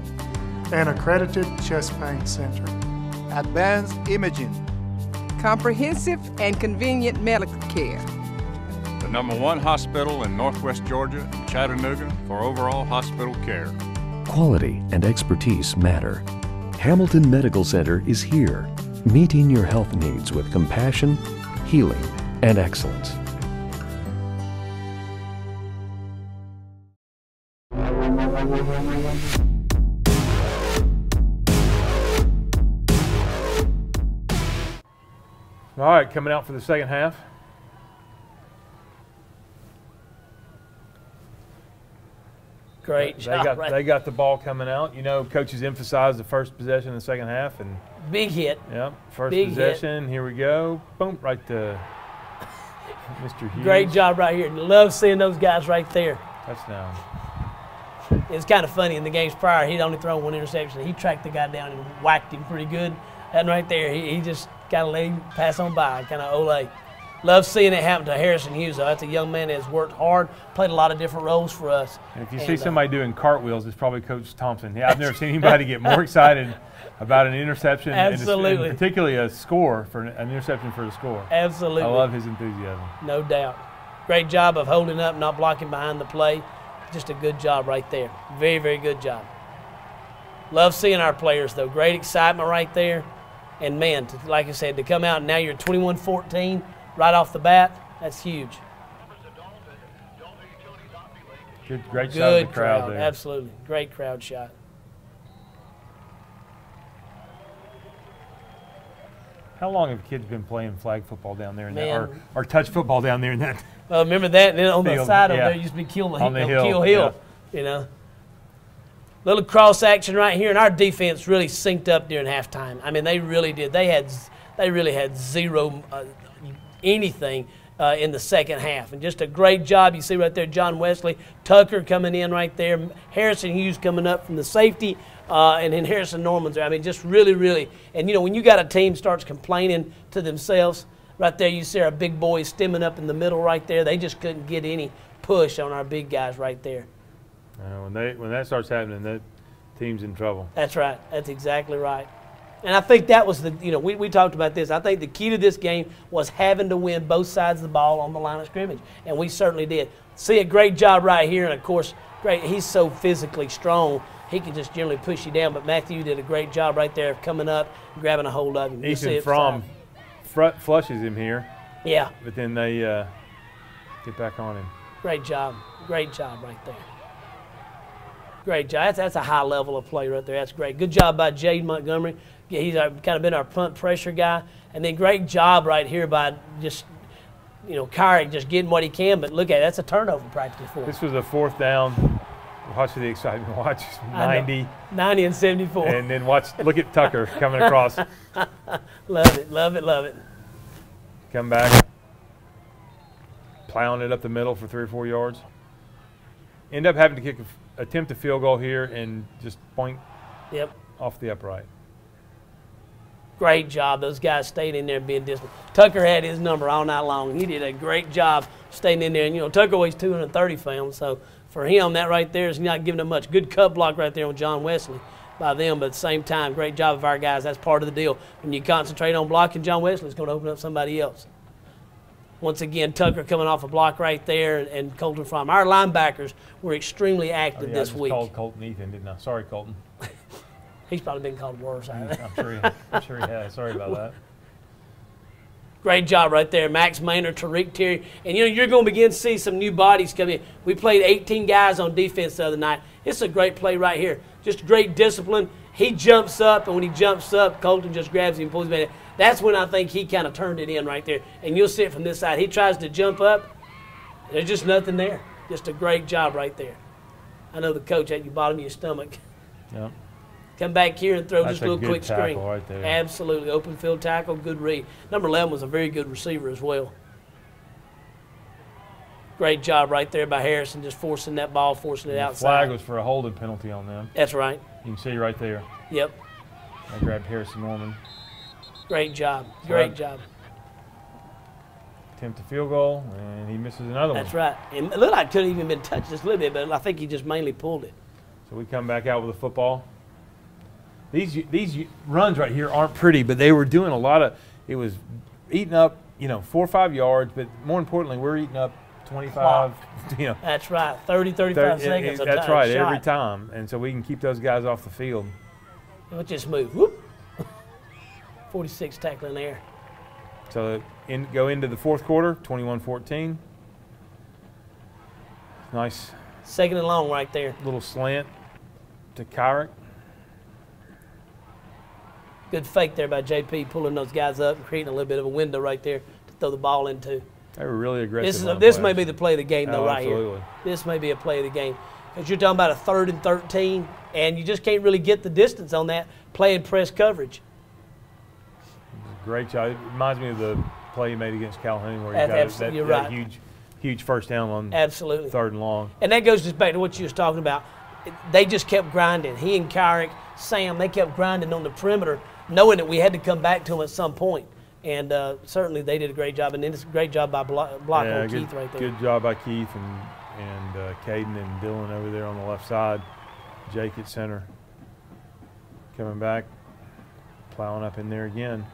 An accredited chest pain center. Advanced imaging. Comprehensive and convenient medical care. The #1 hospital in Northwest Georgia, Chattanooga, for overall hospital care. Quality and expertise matter. Hamilton Medical Center is here, meeting your health needs with compassion, healing, and excellence. All right, coming out for the second half. Great job. They got the ball coming out. You know, coaches emphasize the first possession in the second half. And big hit. Yep, first big possession. Hit. Here we go. Boom, right to Mr. Hughes. Great job right here. Love seeing those guys right there. Touchdown. It's kind of funny. In the games prior, he'd only thrown one interception. He tracked the guy down and whacked him pretty good. And right there, he just got to let him pass on by, kind of ole. Love seeing it happen to Harrison Hughes, though. That's a young man that has worked hard, played a lot of different roles for us. And if you see somebody doing cartwheels, it's probably Coach Thompson. Yeah, I've never seen anybody get more excited about an interception. Absolutely. And particularly a score, for an interception for a score. Absolutely. I love his enthusiasm. No doubt. Great job of holding up, not blocking behind the play. Just a good job right there. Very, very good job. Love seeing our players, though. Great excitement right there. And, man, like I said, to come out and now you're 21-14 right off the bat, that's huge. Great shot of the crowd there. Absolutely. Great crowd shot. How long have kids been playing flag football down there, or touch football down there in that? Well, remember that? And then on field, the side of there used to be Kill Hill. Yeah. You know. Little cross action right here, and our defense really synced up during halftime. I mean, they really did. They really had zero anything in the second half, and just a great job. You see right there, John Wesley, Tucker coming in right there, Harrison Hughes coming up from the safety, and then Harrison Norman's there. I mean, just really, really. And you know, when you got a team starts complaining to themselves, right there, you see our big boys stemming up in the middle right there. They just couldn't get any push on our big guys right there. When that starts happening, that team's in trouble. That's right. That's exactly right. And I think that was we talked about this. I think the key to this game was having to win both sides of the ball on the line of scrimmage, and we certainly did. See a great job right here, and of course, he's so physically strong, he can just generally push you down. But Matthew did a great job right there of coming up, grabbing a hold of him. Ethan Fromm flushes him here. Yeah. But then they get back on him. Great job. Great job right there. Great job. That's a high level of play right there. That's great. Good job by Jade Montgomery. He's kind of been our punt pressure guy. And then great job right here by just, Kyrick just getting what he can. But look at it. That's a turnover practically for him. This was a fourth down. Watch the excitement. Watch 90. 90 and 74. And then look at Tucker coming across. Love it, love it, love it. Come back. Plowing it up the middle for 3 or 4 yards. End up having to attempt a field goal here and just point off the upright. Great job. Those guys stayed in there and being disciplined. Tucker had his number all night long. He did a great job staying in there. And, Tucker weighs 230 pounds, so for him, that right there is not giving him much. Good cut block right there on John Wesley by them, but at the same time, great job of our guys. That's part of the deal. When you concentrate on blocking, John Wesley is going to open up somebody else. Once again, Tucker coming off a block right there, and Colton Fromm. Our linebackers were extremely active this week. I called Colton Ethan, didn't I? Sorry, Colton. He's probably been called worse. I'm sure he has. Sorry about that. Great job right there. Max Maynard, Tariq Terry. And, you're going to begin to see some new bodies come in. We played 18 guys on defense the other night. It's a great play right here. Just great discipline. He jumps up, and when he jumps up, Colton just grabs him and pulls him in. That's when I think he kind of turned it in right there. And you'll see it from this side. He tries to jump up. There's just nothing there. Just a great job right there. I know the coach at the bottom of your stomach. Yep. Come back here and throw That's just a little quick screen. Right there. Absolutely. Open field tackle, good read. Number 11 was a very good receiver as well. Great job right there by Harrison, just forcing that ball, forcing it outside. The flag was for a holding penalty on them. That's right. You can see right there. Yep. I grabbed Harrison Norman. Great job. Great job. Attempt a field goal, and he misses another one. That's right. It looked like it could have even been touched just a little bit, but I think he just mainly pulled it. So we come back out with a football. These runs right here aren't pretty, but they were doing a lot of – it was eating up, 4 or 5 yards, but more importantly, we're eating up 25, That's right, 30, 35 seconds. That's right, every time. And so we can keep those guys off the field. Let's just move. Whoop. 46 tackling there. So go into the fourth quarter, 21-14. Nice. Second and long right there. Little slant to Kyrick. Good fake there by JP, pulling those guys up and creating a little bit of a window right there to throw the ball into. They were really aggressive. This may be the play of the game, though, right absolutely. here. This may be a play of the game. because you're talking about a 3rd and 13, and you just can't really get the distance on that playing press coverage. Great job. It reminds me of the play you made against Calhoun where you That's got you're that right. huge first down on Absolutely. 3rd and long. And that goes just back to what you was talking about. They just kept grinding. He and Kyrick, Sam, they kept grinding on the perimeter, knowing that we had to come back to them at some point. And certainly they did a great job. And then it's a great job by blocking on Keith right there. Good job by Keith and Caden and Dylan over there on the left side. Jake at center. Coming back, plowing up in there again.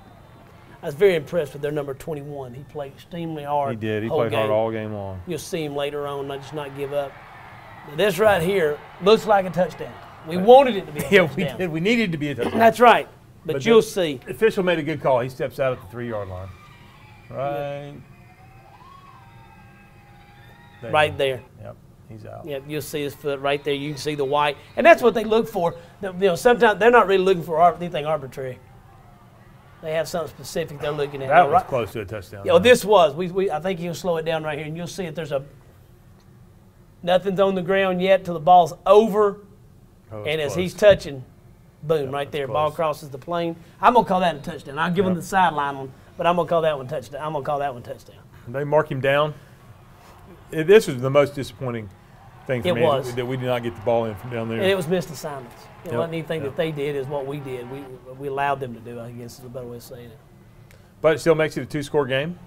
I was very impressed with their number 21. He played extremely hard. He did. He played hard all game long. You'll see him later on, not give up. This right here looks like a touchdown. We wanted it to be a touchdown. Yeah, we did. We needed it to be a touchdown. That's right. But you'll see. The official made a good call. He steps out at the 3-yard line. Right. Yeah. Right there. Yep. He's out. Yep. You'll see his foot right there. You can see the white. And that's what they look for. You know, sometimes they're not really looking for anything arbitrary. They have something specific they're looking at. That was close to a touchdown. Yeah, this was. I think he'll slow it down right here, and you'll see it. There's nothing's on the ground yet till the ball's over. And as he's touching, boom, right there. Ball crosses the plane. I'm going to call that a touchdown. I'll give him the sideline one, but I'm going to call that one touchdown. I'm going to call that one touchdown. They mark him down. This was the most disappointing thing for me. That we did not get the ball in from down there. And it was missed assignments. It wasn't anything that they did, is what we did. We allowed them to do, I guess is a better way of saying it. But it still makes it a 2-score game.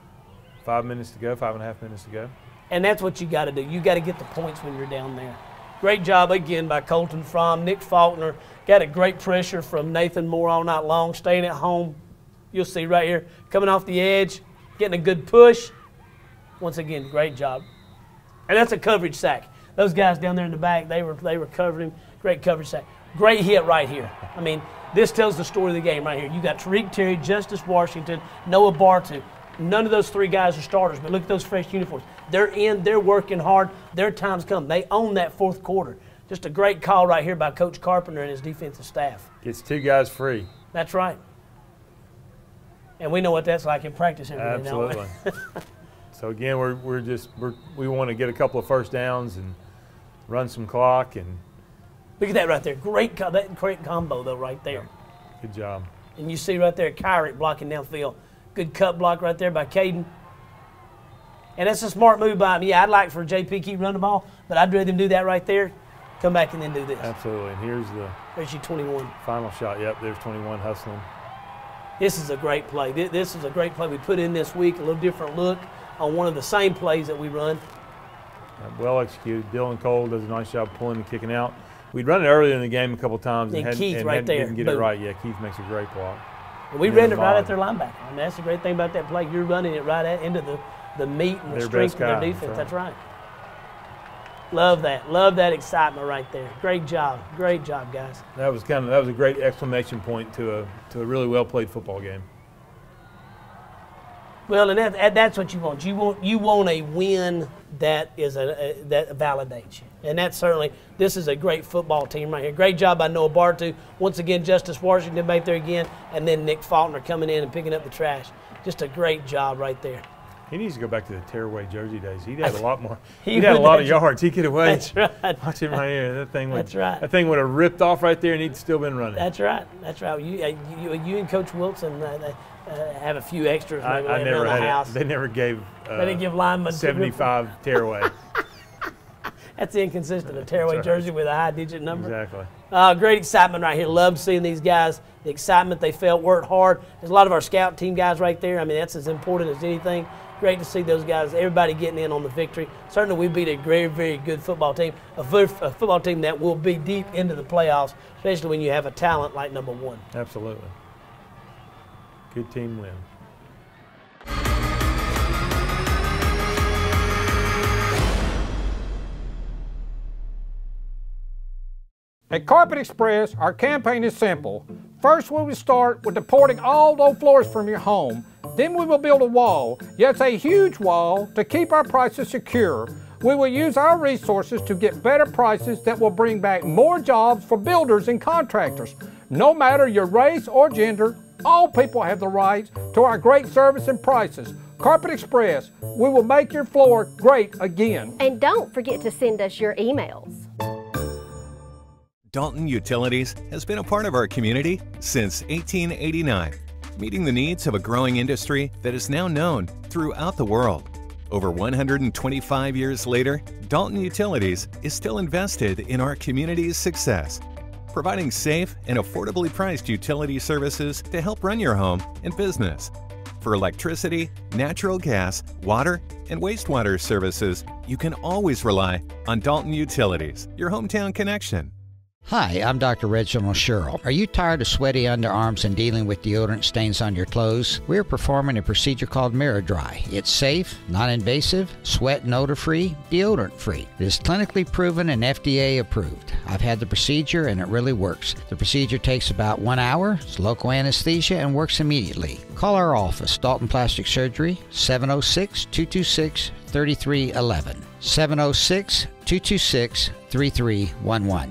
5 minutes to go, 5.5 minutes to go. And that's what you got to do. You got to get the points when you're down there. Great job again by Colton Fromm. Nick Faulkner got a great pressure from Nathan Moore all night long, staying at home. You'll see right here, coming off the edge, getting a good push. Once again, great job. And that's a coverage sack. Those guys down there in the back, they were covering him. Great coverage sack. Great hit right here. I mean, this tells the story of the game right here. You got Tariq Terry, Justice Washington, Noah Bartu. None of those 3 guys are starters, but look at those fresh uniforms. They're in, they're working hard, their time's come. They own that 4th quarter. Just a great call right here by Coach Carpenter and his defensive staff. Gets 2 guys free. That's right. And we know what that's like in practice every day. Absolutely. So again, we want to get a couple of first downs and run some clock. And look at that right there. Great combo though right there. Good job. And you see right there Kyrick blocking downfield. Good cut block right there by Caden. And that's a smart move by him. Yeah, I'd like for JP keep running the ball, but I'd rather him do that right there, come back and then do this. Absolutely. And there's your 21. Final shot. Yep, there's 21 hustling. This is a great play. This is a great play we put in this week, a little different look on one of the same plays that we run. Well executed. Dylan Cole does a nice job pulling and kicking out. We'd run it earlier in the game a couple times and didn't get it right. Yeah, Keith makes a great block. And we ran it right at their linebacker. I mean, that's the great thing about that play. You're running it right into the meat and the strength of their defense. That's right. Love that. Love that excitement right there. Great job. Great job, guys. That was a great exclamation point to a really well played football game. Well, and that's what you want. You want a win that validates you, and that's certainly, this is a great football team right here. Great job by Noah Bartu. Once again, Justice Washington back there again, and then Nick Faulkner coming in and picking up the trash. Just a great job right there. He needs to go back to the tearaway jersey days. He'd had a lot more. He'd had a lot of yards. He could have waited. That's right. Watch him right here. That thing would. That's right. That thing would have ripped off right there, and he'd still been running. That's right. That's right. You and Coach Wilson have a few extras maybe around the house. They never gave. They didn't give linemen 75 tearaway. That's inconsistent. A tearaway jersey with a high-digit number. Exactly. Great excitement right here. Love seeing these guys. The excitement they felt, worked hard. There's a lot of our scout team guys right there. I mean, that's as important as anything. Great to see those guys, everybody getting in on the victory. Certainly we beat a very, very good football team, a football team that will be deep into the playoffs, especially when you have a talent like number 1. Absolutely. Good team win. At Carpet Express, our campaign is simple. First, we will start with deporting all those floors from your home. Then we will build a wall, yes, a huge wall, to keep our prices secure. We will use our resources to get better prices that will bring back more jobs for builders and contractors. No matter your race or gender, all people have the right to our great service and prices. Carpet Express, we will make your floor great again. And don't forget to send us your emails. Dalton Utilities has been a part of our community since 1889, meeting the needs of a growing industry that is now known throughout the world. Over 125 years later, Dalton Utilities is still invested in our community's success, providing safe and affordably priced utility services to help run your home and business. For electricity, natural gas, water, and wastewater services, you can always rely on Dalton Utilities, your hometown connection. Hi, I'm Dr. Reginald Sherrill. Are you tired of sweaty underarms and dealing with deodorant stains on your clothes? We're performing a procedure called Mirror Dry. It's safe, non-invasive, sweat and odor-free, deodorant-free. It is clinically proven and FDA approved. I've had the procedure and it really works. The procedure takes about 1 hour, it's local anesthesia, and works immediately. Call our office, Dalton Plastic Surgery, 706-226-3311. 706-226-3311.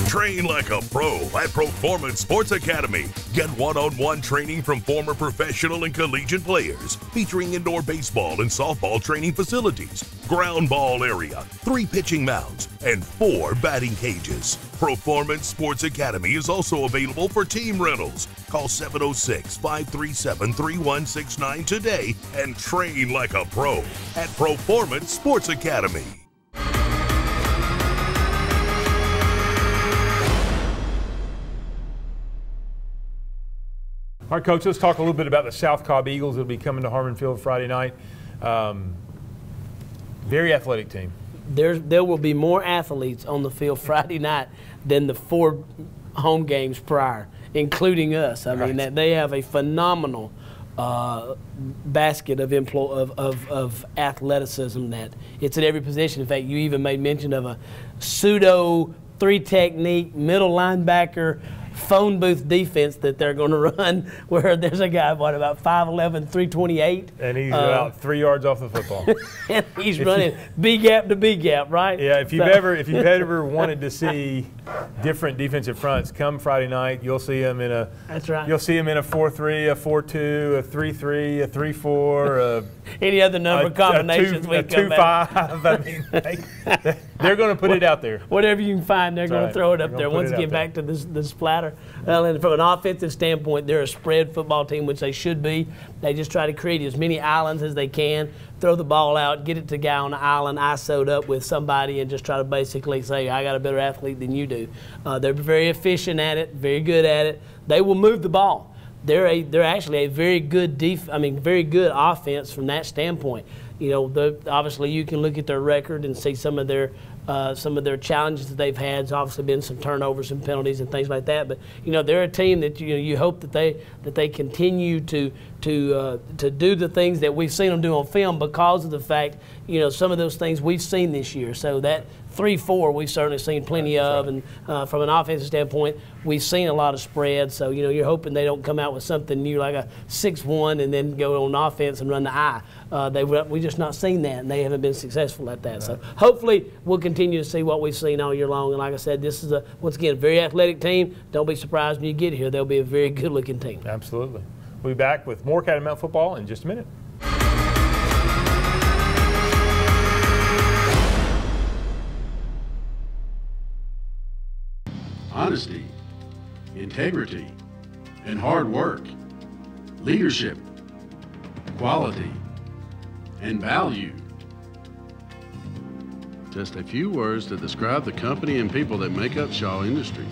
Train like a pro at Performance Sports Academy. Get one-on-one training from former professional and collegiate players, featuring indoor baseball and softball training facilities, ground ball area, 3 pitching mounds, and 4 batting cages. Performance Sports Academy is also available for team rentals. Call 706-537-3169 today and train like a pro at Performance Sports Academy. All right, Coach, let's talk a little bit about the South Cobb Eagles that will be coming to Harmon Field Friday night. Very athletic team. There will be more athletes on the field Friday night than the 4 home games prior, including us. I mean, they have a phenomenal basket of athleticism that it's at every position. In fact, you even made mention of a pseudo 3 technique middle linebacker phone booth defense that they're going to run, where there's a guy, about 5'11", 328. And he's about 3 yards off the football. And he's running B gap to B gap, right? Yeah, if you've ever wanted to see different defensive fronts, come Friday night, you'll see them in a. That's right. You'll see them in a 4-3, a 4-2, a 3-3, a 3-4, any other number combinations we come back. 2-5. I mean, they're going to put it out there. Whatever you can find, they're going to throw it up there. Once again, back to the splatter. Well, and from an offensive standpoint, they're a spread football team, which they should be. They just try to create as many islands as they can, throw the ball out, get it to a guy on the island, ISO'd up with somebody, and just try to basically say, I got a better athlete than you do. They're very efficient at it, very good at it. They will move the ball. They're actually a very good very good offense from that standpoint. You know, obviously you can look at their record and see some of their challenges that they've had. There's obviously been some turnovers and penalties and things like that. But you know, they're a team that you hope that they continue to do the things that we've seen them do on film, because of the fact, you know, some of those things we've seen this year. So that 3-4 we've certainly seen plenty of, and from an offensive standpoint, we've seen a lot of spread. So you know, you're hoping they don't come out with something new like a 6-1 and then go on offense and run the eye. We just not seen that, and they haven't been successful at that. Right. So hopefully we'll continue to see what we've seen all year long. And like I said, this is once again a very athletic team. Don't be surprised when you get here; they'll be a very good-looking team. Absolutely. We'll be back with more Catamount football in just a minute. Honesty, integrity, and hard work, leadership, quality, and value. Just a few words to describe the company and people that make up Shaw Industries.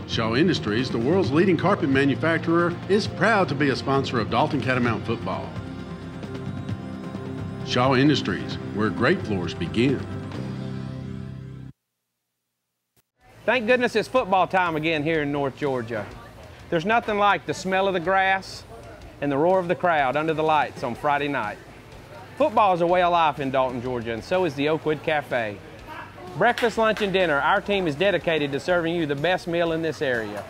Shaw Industries, the world's leading carpet manufacturer, is proud to be a sponsor of Dalton Catamount football. Shaw Industries, where great floors begin. Thank goodness it's football time again here in North Georgia. There's nothing like the smell of the grass and the roar of the crowd under the lights on Friday night. Football is a way of life in Dalton, Georgia, and so is the Oakwood Cafe. Breakfast, lunch, and dinner, our team is dedicated to serving you the best meal in this area.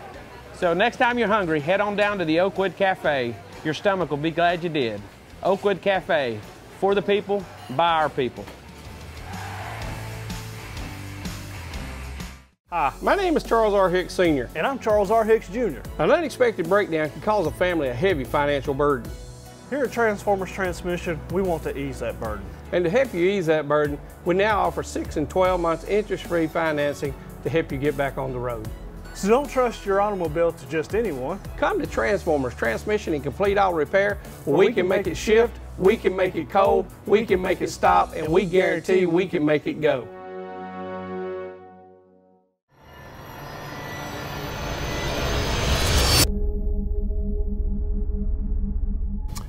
So next time you're hungry, head on down to the Oakwood Cafe. Your stomach will be glad you did. Oakwood Cafe, for the people, by our people. Hi, my name is Charles R. Hicks Sr. And I'm Charles R. Hicks Jr. An unexpected breakdown can cause a family a heavy financial burden. Here at Transformers Transmission, we want to ease that burden. And to help you ease that burden, we now offer 6 and 12 months interest-free financing to help you get back on the road. So don't trust your automobile to just anyone. Come to Transformers, Transmission and Complete Auto Repair, where we can make it shift, we can make it cold, we can make it stop, and we guarantee we can make it go.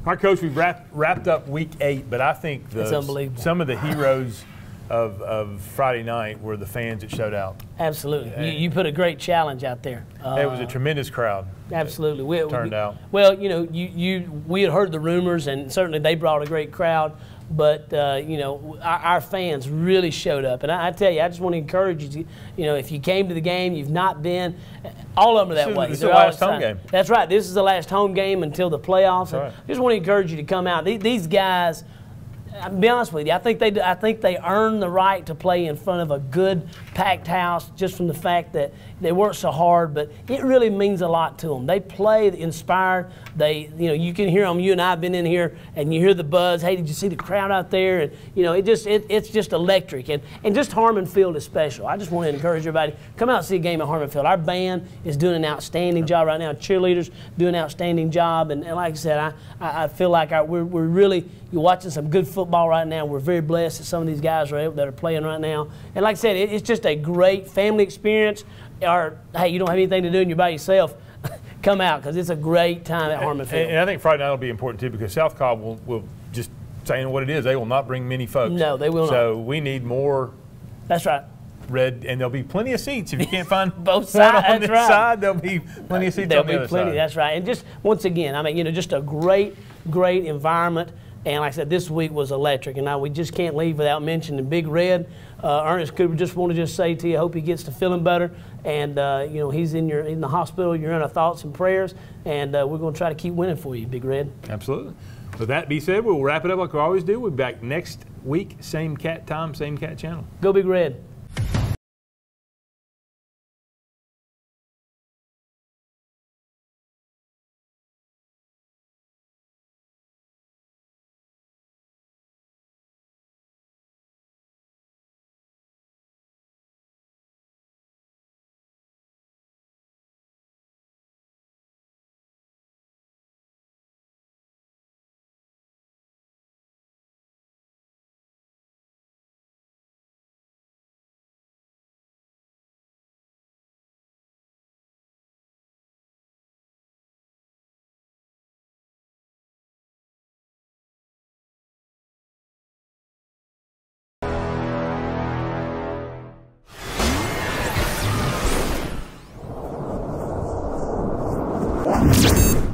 All right, Coach, we've wrapped up week 8, but I think some of the heroes of Friday night were the fans that showed out. Absolutely. You put a great challenge out there. It was a tremendous crowd. Absolutely. Turned out. Well, you know, we had heard the rumors, and certainly they brought a great crowd. But, you know, our fans really showed up. And I tell you, I just want to encourage you to, you know, if you came to the game, you've not been, all of them are that way. This is the last home game. That's right. This is the last home game until the playoffs. Right. I just want to encourage you to come out. These guys, I'll be honest with you, I think they earn the right to play in front of a good packed house just from the fact that they work so hard, but it really means a lot to them. They play inspired. They, you know, you can hear them. You and I have been in here, and you hear the buzz. Hey, did you see the crowd out there? And you know, it's just electric. And just Harmon Field is special. I just want to encourage everybody, come out and see a game at Harmon Field. Our band is doing an outstanding job right now. Cheerleaders doing an outstanding job. And like I said, I feel like we're really, you're watching some good football right now. We're very blessed that some of these guys that are playing right now. And like I said, it's just a great family experience. Or, hey, you don't have anything to do and you're by yourself, come out, because it's a great time at Harmon Field. And I think Friday night will be important, too, because South Cobb will just saying what it is, they will not bring many folks. No, they will not. So we need more. That's right. Red, and there'll be plenty of seats. If you can't find both sides on this side, there'll be plenty of seats on the other side. That's right. And just, once again, I mean, you know, just a great environment. And like I said, this week was electric. And now we just can't leave without mentioning Big Red. Ernest Cooper, just want to say to you, I hope he gets to feeling better. And, you know, he's in the hospital. You're in our thoughts and prayers. And we're going to try to keep winning for you, Big Red. Absolutely. With that being said, we'll wrap it up like we always do. We'll be back next week, same cat time, same cat channel. Go Big Red.